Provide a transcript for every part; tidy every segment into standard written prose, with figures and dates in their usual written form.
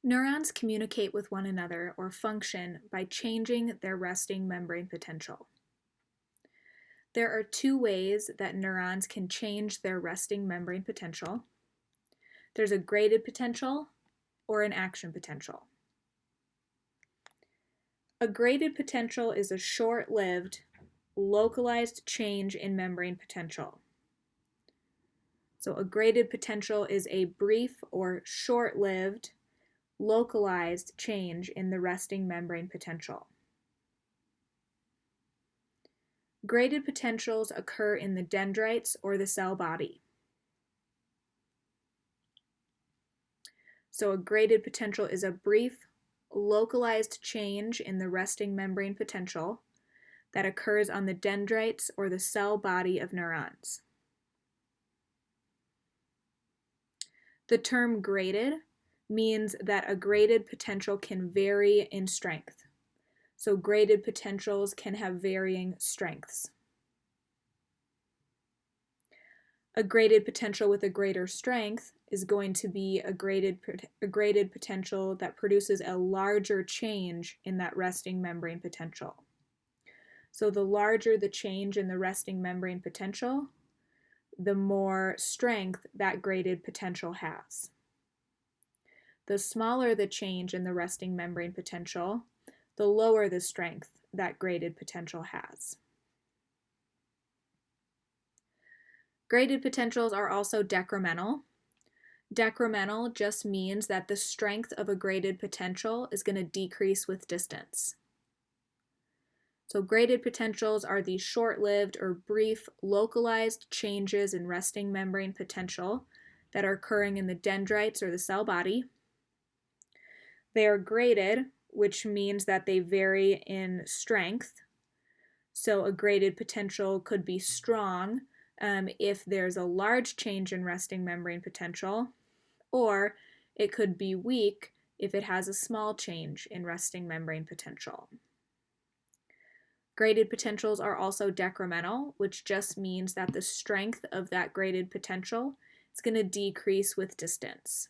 Neurons communicate with one another or function by changing their resting membrane potential. There are two ways that neurons can change their resting membrane potential. There's a graded potential or an action potential. A graded potential is a short-lived, localized change in membrane potential. So a graded potential is a brief or short-lived, localized change in the resting membrane potential. Graded potentials occur in the dendrites or the cell body. So a graded potential is a brief, localized change in the resting membrane potential that occurs on the dendrites or the cell body of neurons. The term graded means that a graded potential can vary in strength. So graded potentials can have varying strengths. A graded potential with a greater strength is going to be a graded potential that produces a larger change in that resting membrane potential. So the larger the change in the resting membrane potential, the more strength that graded potential has. The smaller the change in the resting membrane potential, the lower the strength that graded potential has. Graded potentials are also decremental. Decremental just means that the strength of a graded potential is going to decrease with distance. So graded potentials are these short-lived or brief localized changes in resting membrane potential that are occurring in the dendrites or the cell body. They are graded, which means that they vary in strength. So a graded potential could be strong if there's a large change in resting membrane potential, or it could be weak if it has a small change in resting membrane potential. Graded potentials are also decremental, which just means that the strength of that graded potential is going to decrease with distance.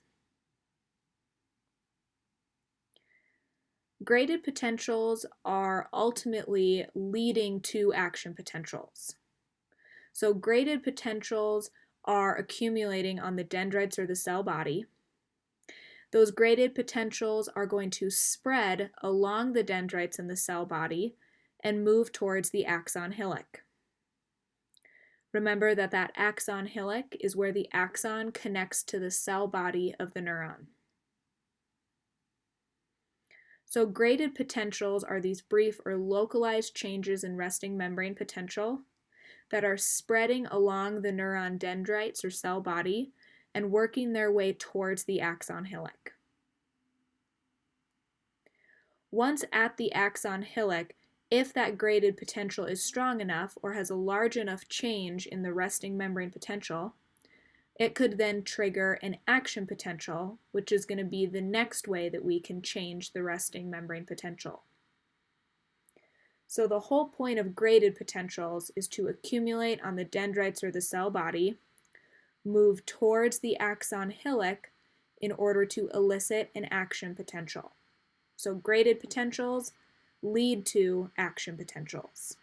Graded potentials are ultimately leading to action potentials. So graded potentials are accumulating on the dendrites or the cell body. Those graded potentials are going to spread along the dendrites in the cell body and move towards the axon hillock. Remember that that axon hillock is where the axon connects to the cell body of the neuron. So graded potentials are these brief or localized changes in resting membrane potential that are spreading along the neuron dendrites or cell body and working their way towards the axon hillock. Once at the axon hillock, if that graded potential is strong enough or has a large enough change in the resting membrane potential, it could then trigger an action potential, which is going to be the next way that we can change the resting membrane potential. So the whole point of graded potentials is to accumulate on the dendrites or the cell body, move towards the axon hillock in order to elicit an action potential. So graded potentials lead to action potentials.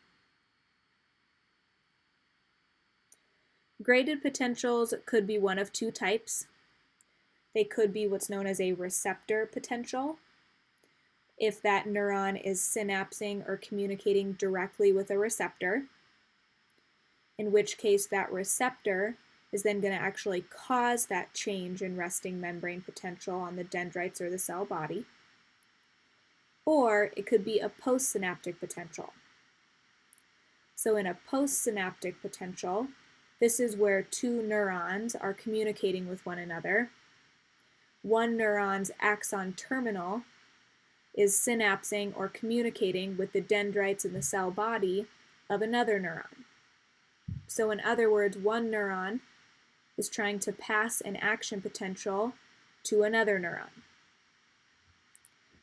Graded potentials could be one of two types. They could be what's known as a receptor potential, if that neuron is synapsing or communicating directly with a receptor, in which case that receptor is then going to actually cause that change in resting membrane potential on the dendrites or the cell body. Or it could be a postsynaptic potential. So in a postsynaptic potential, this is where two neurons are communicating with one another. One neuron's axon terminal is synapsing or communicating with the dendrites in the cell body of another neuron. So in other words, one neuron is trying to pass an action potential to another neuron.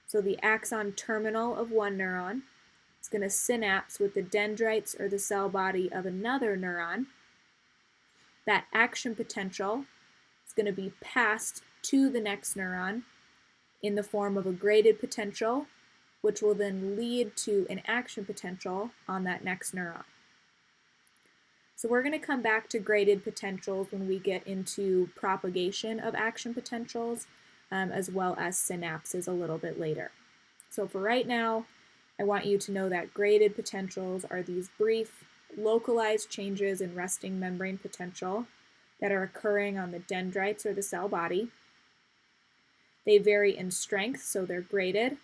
So the axon terminal of one neuron is going to synapse with the dendrites or the cell body of another neuron. That action potential is going to be passed to the next neuron in the form of a graded potential, which will then lead to an action potential on that next neuron. So we're going to come back to graded potentials when we get into propagation of action potentials, as well as synapses a little bit later. So for right now, I want you to know that graded potentials are these brief, localized changes in resting membrane potential that are occurring on the dendrites or the cell body. They vary in strength, so they're graded,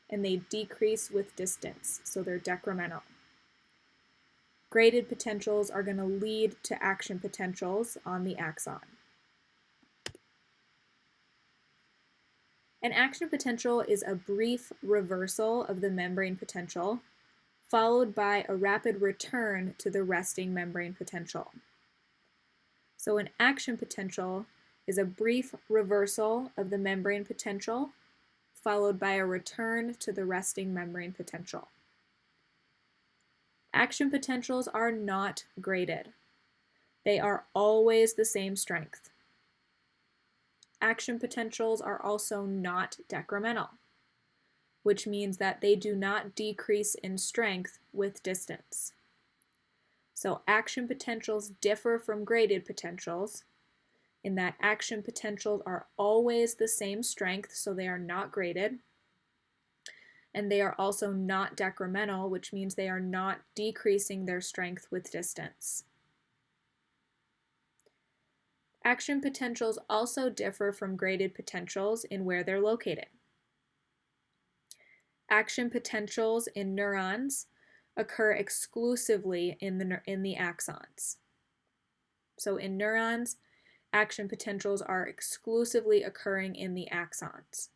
and they decrease with distance, so they're decremental. Graded potentials are going to lead to action potentials on the axon. An action potential is a brief reversal of the membrane potential, followed by a rapid return to the resting membrane potential. So an action potential is a brief reversal of the membrane potential, followed by a return to the resting membrane potential. Action potentials are not graded. They are always the same strength. Action potentials are also not decremental, which means that they do not decrease in strength with distance. So action potentials differ from graded potentials in that action potentials are always the same strength, so they are not graded. And they are also not decremental, which means they are not decreasing their strength with distance. Action potentials also differ from graded potentials in where they're located. Action potentials in neurons occur exclusively in the axons. So in neurons, action potentials are exclusively occurring in the axons.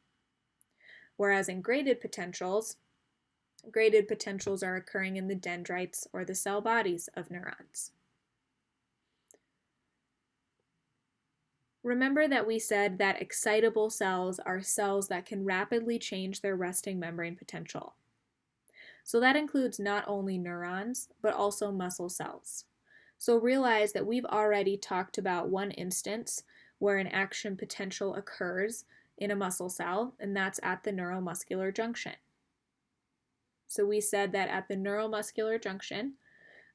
Whereas in graded potentials are occurring in the dendrites or the cell bodies of neurons. Remember that we said that excitable cells are cells that can rapidly change their resting membrane potential. So that includes not only neurons, but also muscle cells. So realize that we've already talked about one instance where an action potential occurs in a muscle cell, and that's at the neuromuscular junction. So we said that at the neuromuscular junction,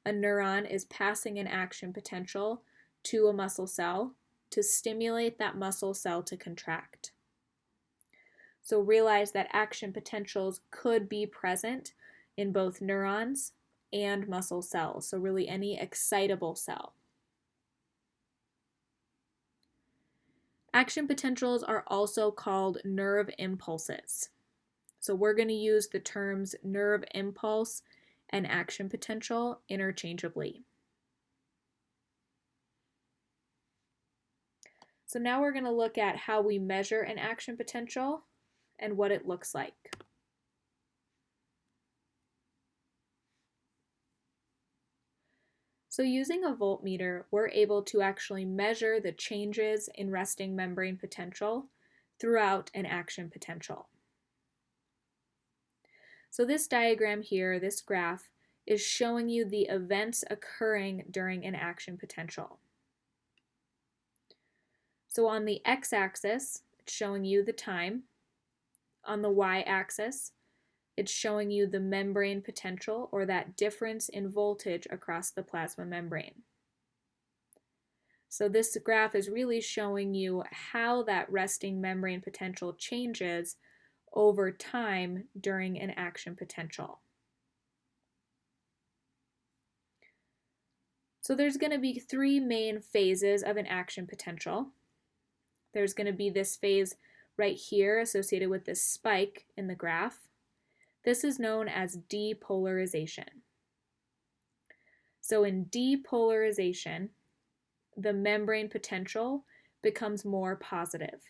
a neuron is passing an action potential to a muscle cell to stimulate that muscle cell to contract. So realize that action potentials could be present in both neurons and muscle cells, so really any excitable cell. Action potentials are also called nerve impulses. So we're going to use the terms nerve impulse and action potential interchangeably. So now we're going to look at how we measure an action potential and what it looks like. So using a voltmeter, we're able to actually measure the changes in resting membrane potential throughout an action potential. So this diagram here, this graph, is showing you the events occurring during an action potential. So on the x-axis, it's showing you the time. On the y-axis, it's showing you the membrane potential, or that difference in voltage across the plasma membrane. So this graph is really showing you how that resting membrane potential changes over time during an action potential. So there's going to be three main phases of an action potential. There's going to be this phase right here associated with this spike in the graph. This is known as depolarization. So in depolarization, the membrane potential becomes more positive.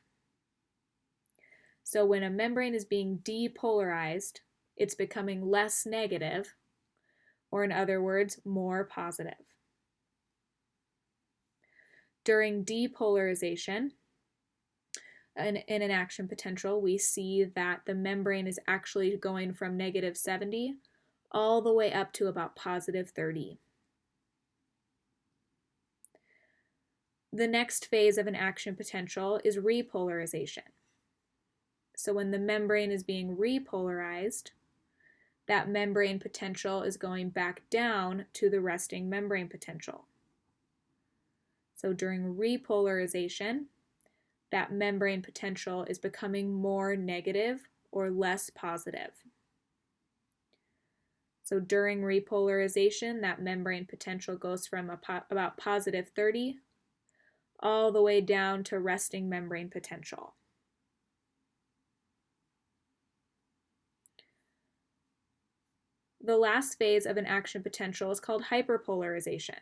So when a membrane is being depolarized, it's becoming less negative, or in other words, more positive. During depolarization, in an action potential, we see that the membrane is actually going from negative 70 all the way up to about positive 30. The next phase of an action potential is repolarization. So when the membrane is being repolarized, that membrane potential is going back down to the resting membrane potential. So during repolarization, that membrane potential is becoming more negative or less positive. So during repolarization, that membrane potential goes from about positive 30 all the way down to resting membrane potential. The last phase of an action potential is called hyperpolarization.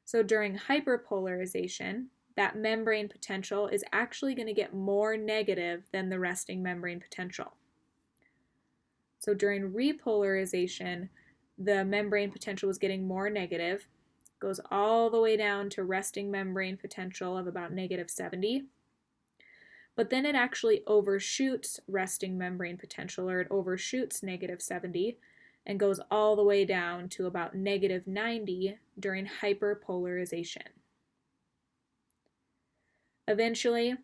So during hyperpolarization, that membrane potential is actually going to get more negative than the resting membrane potential. So during repolarization, the membrane potential is getting more negative, goes all the way down to resting membrane potential of about negative 70. But then it actually overshoots resting membrane potential, or it overshoots negative 70, and goes all the way down to about negative 90 during hyperpolarization. Eventually,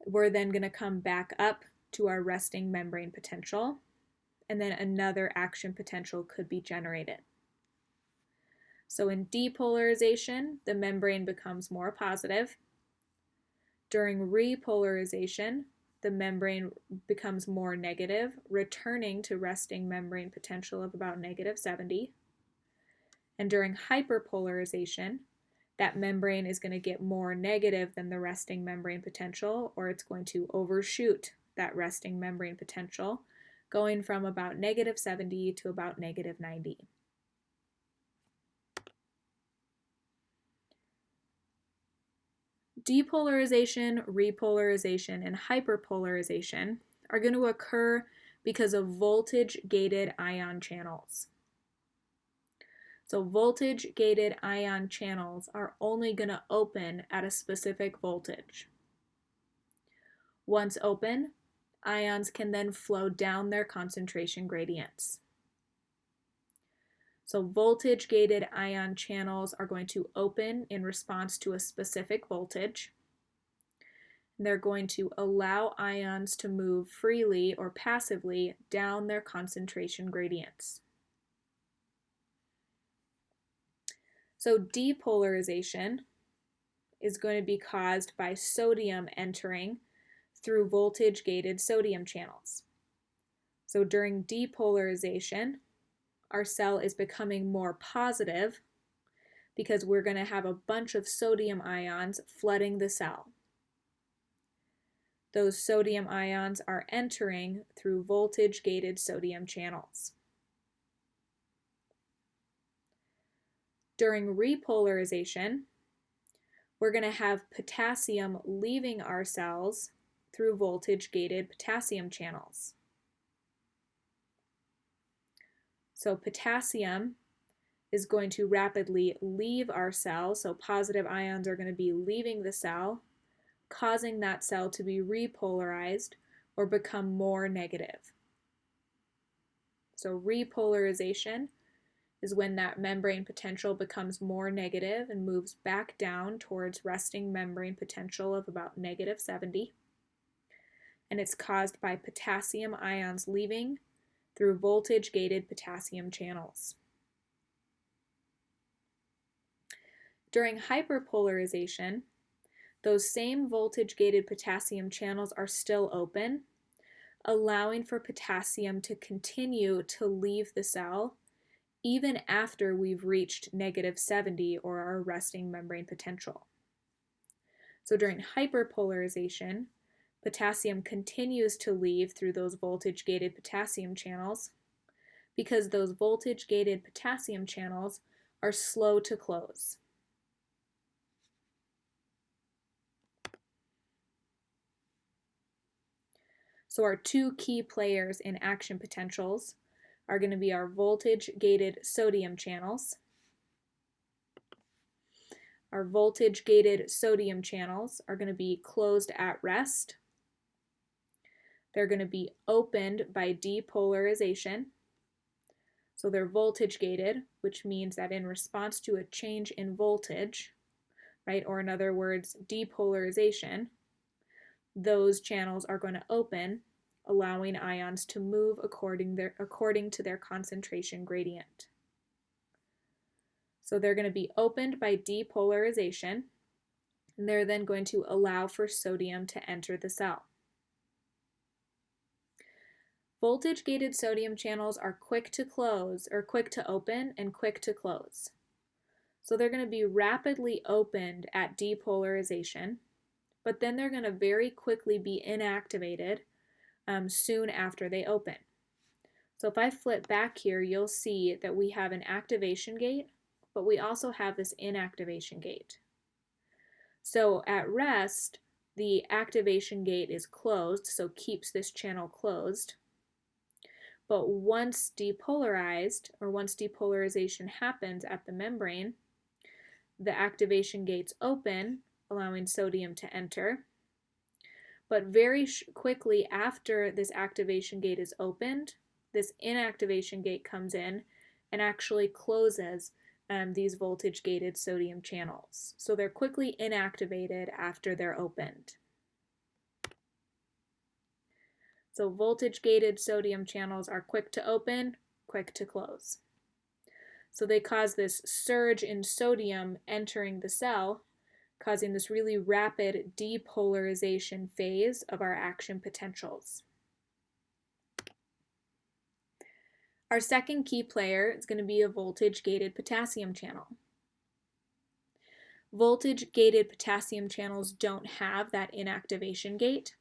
we're then going to come back up to our resting membrane potential, and then another action potential could be generated. So in depolarization, the membrane becomes more positive. During repolarization, the membrane becomes more negative, returning to resting membrane potential of about negative 70. And during hyperpolarization, that membrane is going to get more negative than the resting membrane potential, or it's going to overshoot that resting membrane potential, going from about negative 70 to about negative 90. Depolarization, repolarization, and hyperpolarization are going to occur because of voltage-gated ion channels. So voltage-gated ion channels are only going to open at a specific voltage. Once open, ions can then flow down their concentration gradients. So voltage-gated ion channels are going to open in response to a specific voltage. They're going to allow ions to move freely or passively down their concentration gradients. So depolarization is going to be caused by sodium entering through voltage-gated sodium channels. So during depolarization, our cell is becoming more positive because we're going to have a bunch of sodium ions flooding the cell. Those sodium ions are entering through voltage-gated sodium channels. During repolarization, we're going to have potassium leaving our cells through voltage-gated potassium channels. So potassium is going to rapidly leave our cell, so positive ions are going to be leaving the cell, causing that cell to be repolarized or become more negative. So repolarization is when that membrane potential becomes more negative and moves back down towards resting membrane potential of about negative 70. And it's caused by potassium ions leaving through voltage-gated potassium channels. During hyperpolarization, those same voltage-gated potassium channels are still open, allowing for potassium to continue to leave the cell even after we've reached negative 70 or our resting membrane potential. So during hyperpolarization, potassium continues to leave through those voltage-gated potassium channels because those voltage-gated potassium channels are slow to close. So our two key players in action potentials are going to be our voltage-gated sodium channels. Our voltage-gated sodium channels are going to be closed at rest. They're going to be opened by depolarization. So they're voltage-gated, which means that in response to a change in voltage, right, or in other words, depolarization, those channels are going to open, allowing ions to move according to their concentration gradient. So they're going to be opened by depolarization, and they're then going to allow for sodium to enter the cell. Voltage-gated sodium channels are quick to close, or quick to open and quick to close. So they're going to be rapidly opened at depolarization, but then they're going to very quickly be inactivated soon after they open. So if I flip back here, you'll see that we have an activation gate, but we also have this inactivation gate. So at rest, the activation gate is closed, so keeps this channel closed. But once depolarized, or once depolarization happens at the membrane, the activation gates open, allowing sodium to enter. But very quickly after this activation gate is opened, this inactivation gate comes in and actually closes these voltage-gated sodium channels. So they're quickly inactivated after they're opened. So voltage-gated sodium channels are quick to open, quick to close. So they cause this surge in sodium entering the cell, causing this really rapid depolarization phase of our action potentials. Our second key player is going to be a voltage-gated potassium channel. Voltage-gated potassium channels don't have that inactivation gate,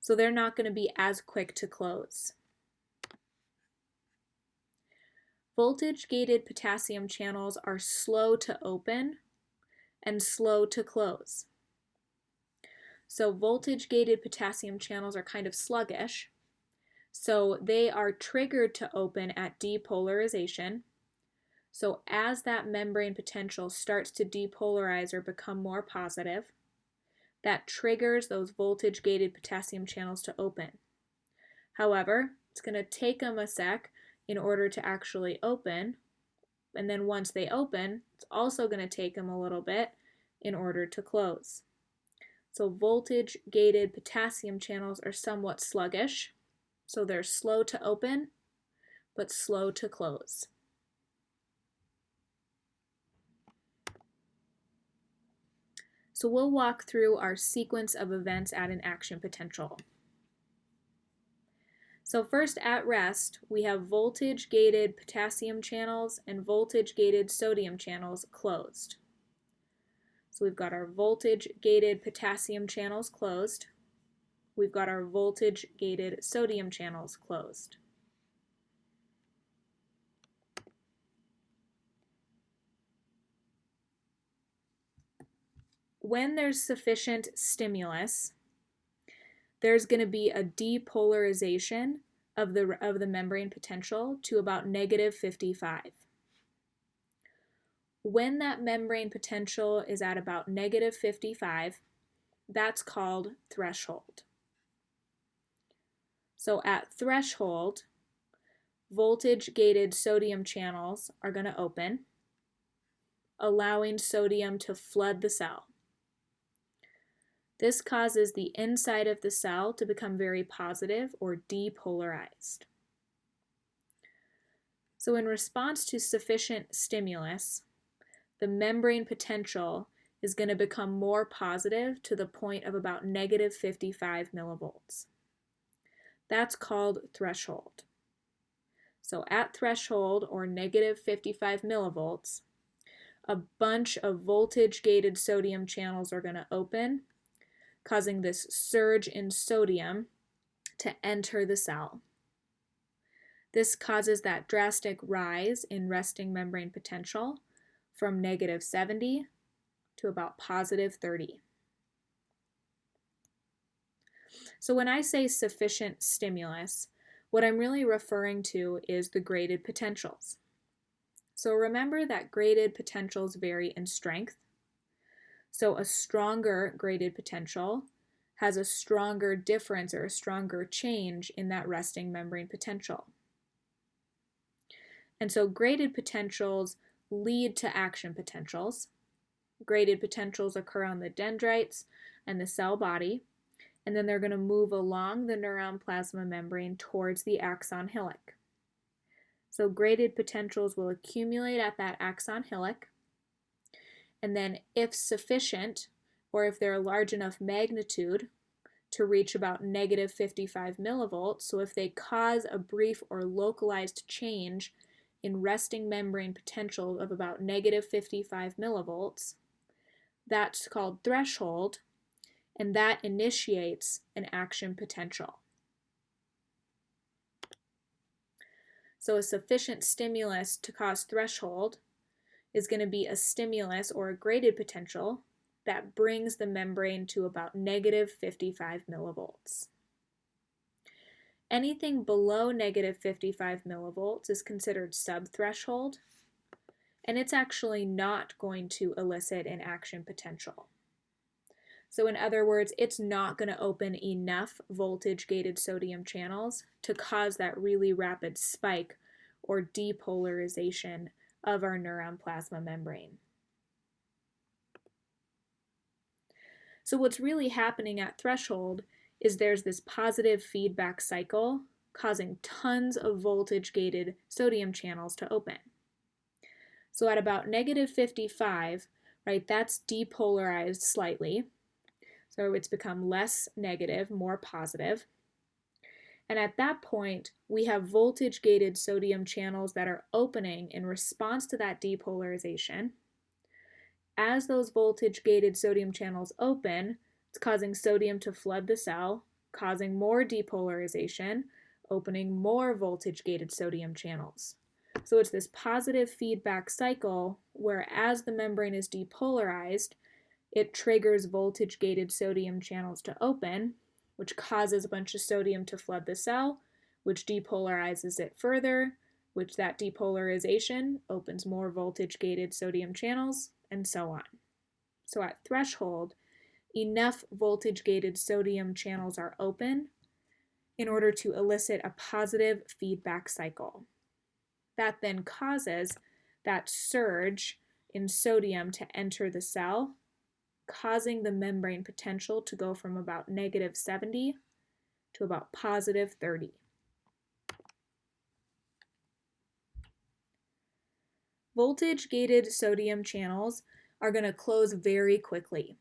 so they're not going to be as quick to close. Voltage-gated potassium channels are slow to open and slow to close. So voltage-gated potassium channels are kind of sluggish. So they are triggered to open at depolarization. So as that membrane potential starts to depolarize or become more positive, that triggers those voltage-gated potassium channels to open. However, it's going to take them a sec in order to actually open, and then once they open, it's also going to take them a little bit in order to close. So voltage-gated potassium channels are somewhat sluggish. So they're slow to open, but slow to close. So we'll walk through our sequence of events at an action potential. So first, at rest, we have voltage-gated potassium channels and voltage-gated sodium channels closed. So we've got our voltage-gated potassium channels closed. We've got our voltage-gated sodium channels closed. When there's sufficient stimulus, there's going to be a depolarization of the membrane potential to about -55. When that membrane potential is at about -55, that's called threshold. So at threshold, voltage-gated sodium channels are going to open, allowing sodium to flood the cell. This causes the inside of the cell to become very positive or depolarized. So in response to sufficient stimulus, the membrane potential is going to become more positive to the point of about -55 millivolts. That's called threshold. So at threshold, or -55 millivolts, a bunch of voltage-gated sodium channels are going to open, causing this surge in sodium to enter the cell. This causes that drastic rise in resting membrane potential from -70 to about +30. So when I say sufficient stimulus, what I'm really referring to is the graded potentials. So remember that graded potentials vary in strength. So a stronger graded potential has a stronger difference or a stronger change in that resting membrane potential. And so graded potentials lead to action potentials. Graded potentials occur on the dendrites and the cell body, and then they're going to move along the neuron plasma membrane towards the axon hillock. So graded potentials will accumulate at that axon hillock, and then if sufficient, or if they're a large enough magnitude to reach about negative 55 millivolts, so if they cause a brief or localized change in resting membrane potential of about negative 55 millivolts, that's called threshold, and that initiates an action potential. So a sufficient stimulus to cause threshold is going to be a stimulus or a graded potential that brings the membrane to about negative 55 millivolts. Anything below negative 55 millivolts is considered subthreshold, and it's actually not going to elicit an action potential. So in other words, it's not going to open enough voltage-gated sodium channels to cause that really rapid spike or depolarization of our neuron plasma membrane. So what's really happening at threshold is there's this positive feedback cycle causing tons of voltage-gated sodium channels to open. So at about negative 55, right, that's depolarized slightly. So it's become less negative, more positive. And at that point, we have voltage-gated sodium channels that are opening in response to that depolarization. As those voltage-gated sodium channels open, it's causing sodium to flood the cell, causing more depolarization, opening more voltage-gated sodium channels. So it's this positive feedback cycle where as the membrane is depolarized, it triggers voltage-gated sodium channels to open, which causes a bunch of sodium to flood the cell, which depolarizes it further, which that depolarization opens more voltage-gated sodium channels, and so on. So at threshold, enough voltage-gated sodium channels are open in order to elicit a positive feedback cycle. That then causes that surge in sodium to enter the cell, causing the membrane potential to go from about negative 70 to about positive 30. Voltage-gated sodium channels are going to close very quickly.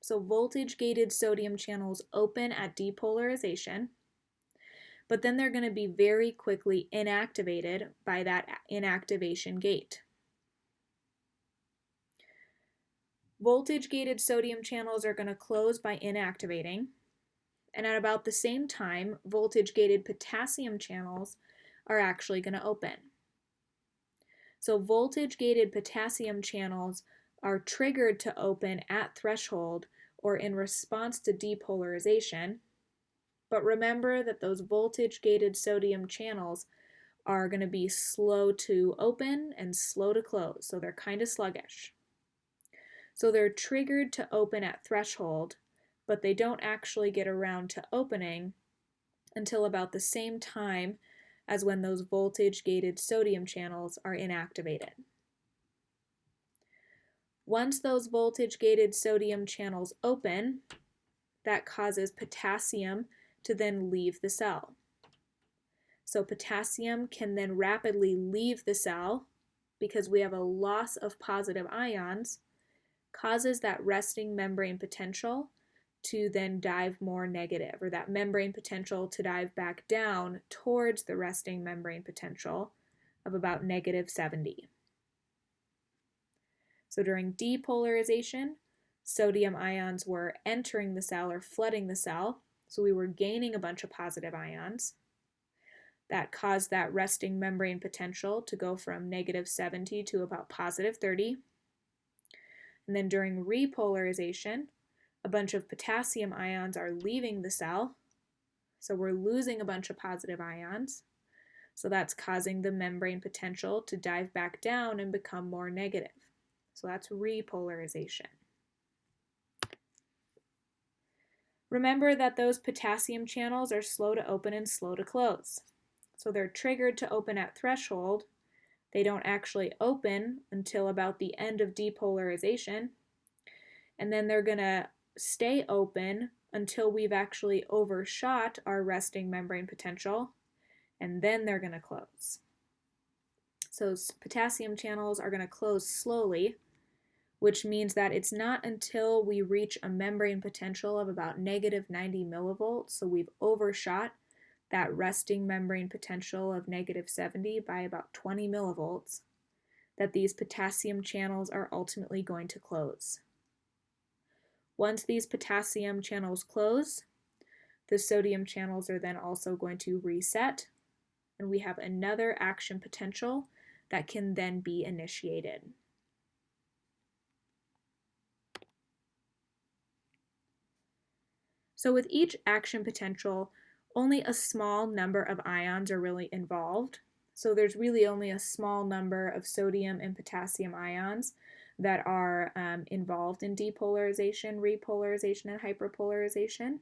So voltage-gated sodium channels open at depolarization, but then they're going to be very quickly inactivated by that inactivation gate. Voltage-gated sodium channels are going to close by inactivating, and at about the same time, voltage-gated potassium channels are actually going to open. So voltage-gated potassium channels are triggered to open at threshold or in response to depolarization, but remember that those voltage-gated sodium channels are going to be slow to open and slow to close, so they're kind of sluggish. So they're triggered to open at threshold, but they don't actually get around to opening until about the same time as when those voltage-gated sodium channels are inactivated. Once those voltage-gated sodium channels open, that causes potassium to then leave the cell. So potassium can then rapidly leave the cell because we have a loss of positive ions, causes that resting membrane potential to then dive more negative, or that membrane potential to dive back down towards the resting membrane potential of about negative 70. So during depolarization, sodium ions were entering the cell or flooding the cell, so we were gaining a bunch of positive ions. That caused that resting membrane potential to go from negative 70 to about positive 30. And then during repolarization, a bunch of potassium ions are leaving the cell, so we're losing a bunch of positive ions. So that's causing the membrane potential to dive back down and become more negative. So that's repolarization. Remember that those potassium channels are slow to open and slow to close. So they're triggered to open at threshold. They don't actually open until about the end of depolarization. And then they're going to stay open until we've actually overshot our resting membrane potential, and then they're going to close. So potassium channels are going to close slowly, which means that it's not until we reach a membrane potential of about negative 90 millivolts, so we've overshot that resting membrane potential of negative 70 by about 20 millivolts, that these potassium channels are ultimately going to close. Once these potassium channels close, the sodium channels are then also going to reset, and we have another action potential that can then be initiated. So with each action potential, only a small number of ions are really involved. So there's really only a small number of sodium and potassium ions that are involved in depolarization, repolarization, and hyperpolarization.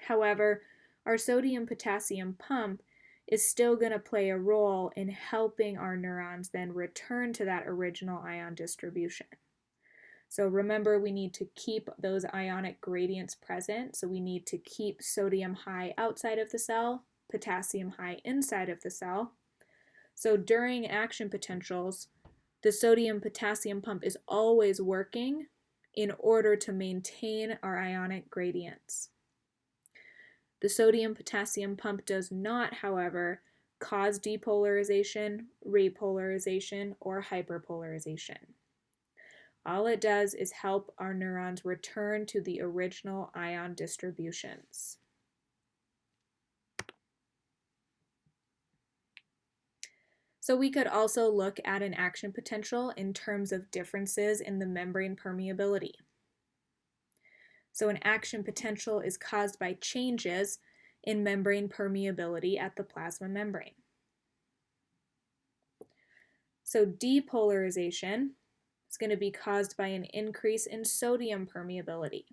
However, our sodium-potassium pump is still going to play a role in helping our neurons then return to that original ion distribution. So remember, we need to keep those ionic gradients present. So we need to keep sodium high outside of the cell, potassium high inside of the cell. So during action potentials, the sodium-potassium pump is always working in order to maintain our ionic gradients. The sodium-potassium pump does not, however, cause depolarization, repolarization, or hyperpolarization. All it does is help our neurons return to the original ion distributions. So we could also look at an action potential in terms of differences in the membrane permeability. So an action potential is caused by changes in membrane permeability at the plasma membrane. So depolarization is going to be caused by an increase in sodium permeability.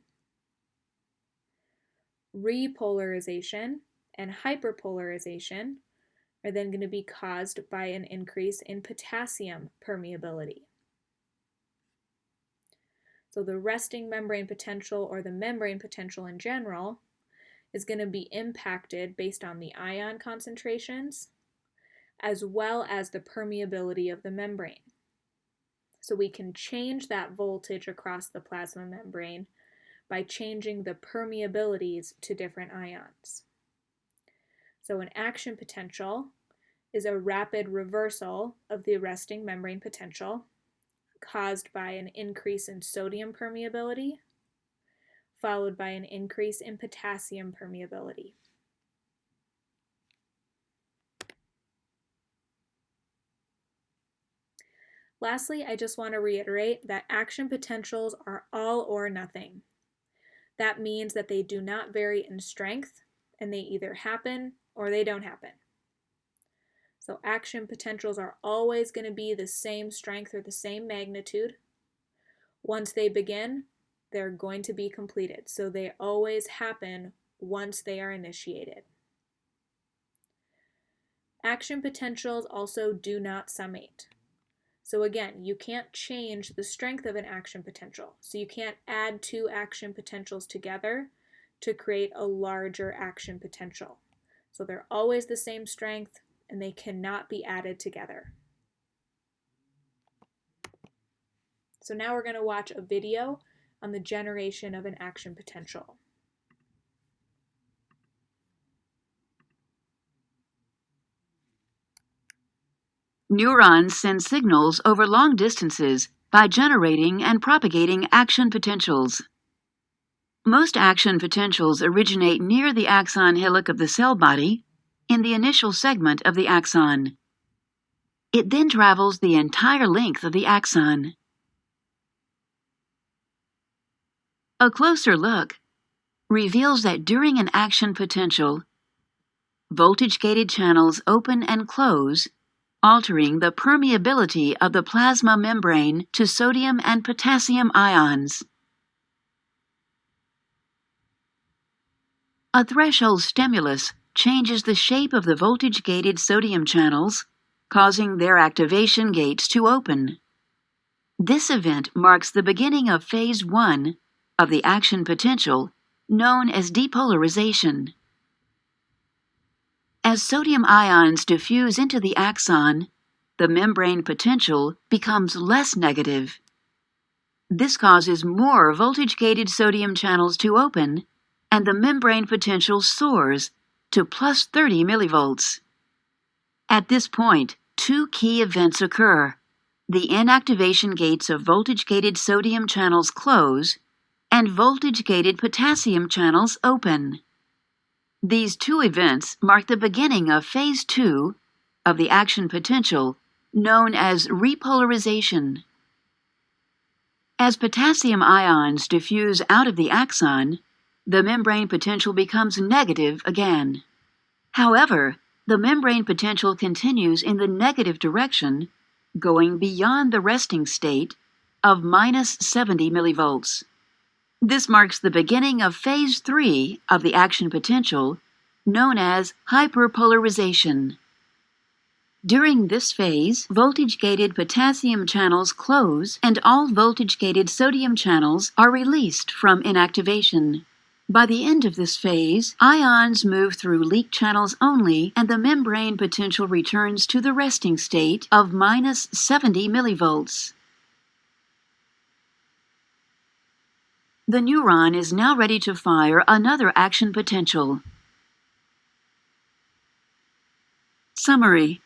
Repolarization and hyperpolarization are then going to be caused by an increase in potassium permeability. So the resting membrane potential, or the membrane potential in general, is going to be impacted based on the ion concentrations as well as the permeability of the membrane. So we can change that voltage across the plasma membrane by changing the permeabilities to different ions. So an action potential is a rapid reversal of the resting membrane potential caused by an increase in sodium permeability, followed by an increase in potassium permeability. Lastly, I just want to reiterate that action potentials are all or nothing. That means that they do not vary in strength, and they either happen or they don't happen. So action potentials are always going to be the same strength or the same magnitude. Once they begin, they're going to be completed. So they always happen once they are initiated. Action potentials also do not summate. So again, you can't change the strength of an action potential. So you can't add two action potentials together to create a larger action potential. So they're always the same strength, and they cannot be added together. So now we're going to watch a video on the generation of an action potential. Neurons send signals over long distances by generating and propagating action potentials. Most action potentials originate near the axon hillock of the cell body, in the initial segment of the axon. It then travels the entire length of the axon. A closer look reveals that during an action potential, voltage-gated channels open and close, altering the permeability of the plasma membrane to sodium and potassium ions. A threshold stimulus changes the shape of the voltage-gated sodium channels, causing their activation gates to open. This event marks the beginning of phase 1 of the action potential known as depolarization. As sodium ions diffuse into the axon, the membrane potential becomes less negative. This causes more voltage-gated sodium channels to open, and the membrane potential soars to plus 30 millivolts. At this point, two key events occur. The inactivation gates of voltage-gated sodium channels close, and voltage-gated potassium channels open. These two events mark the beginning of phase 2 of the action potential, known as repolarization. As potassium ions diffuse out of the axon, the membrane potential becomes negative again. However, the membrane potential continues in the negative direction, going beyond the resting state of minus 70 millivolts. This marks the beginning of phase 3 of the action potential, known as hyperpolarization. During this phase, voltage-gated potassium channels close and all voltage-gated sodium channels are released from inactivation. By the end of this phase, ions move through leak channels only and the membrane potential returns to the resting state of minus 70 millivolts. The neuron is now ready to fire another action potential. Summary: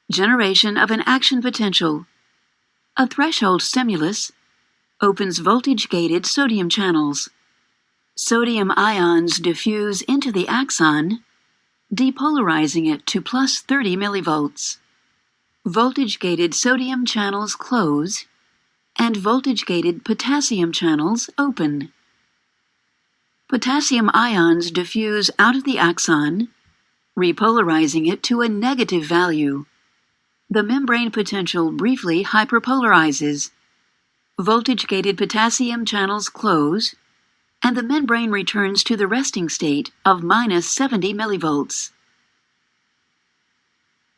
generation of an action potential. A threshold stimulus opens voltage-gated sodium channels. Sodium ions diffuse into the axon, depolarizing it to plus 30 millivolts. Voltage-gated sodium channels close, and voltage-gated potassium channels open. Potassium ions diffuse out of the axon, repolarizing it to a negative value. The membrane potential briefly hyperpolarizes. Voltage-gated potassium channels close, and the membrane returns to the resting state of minus 70 millivolts.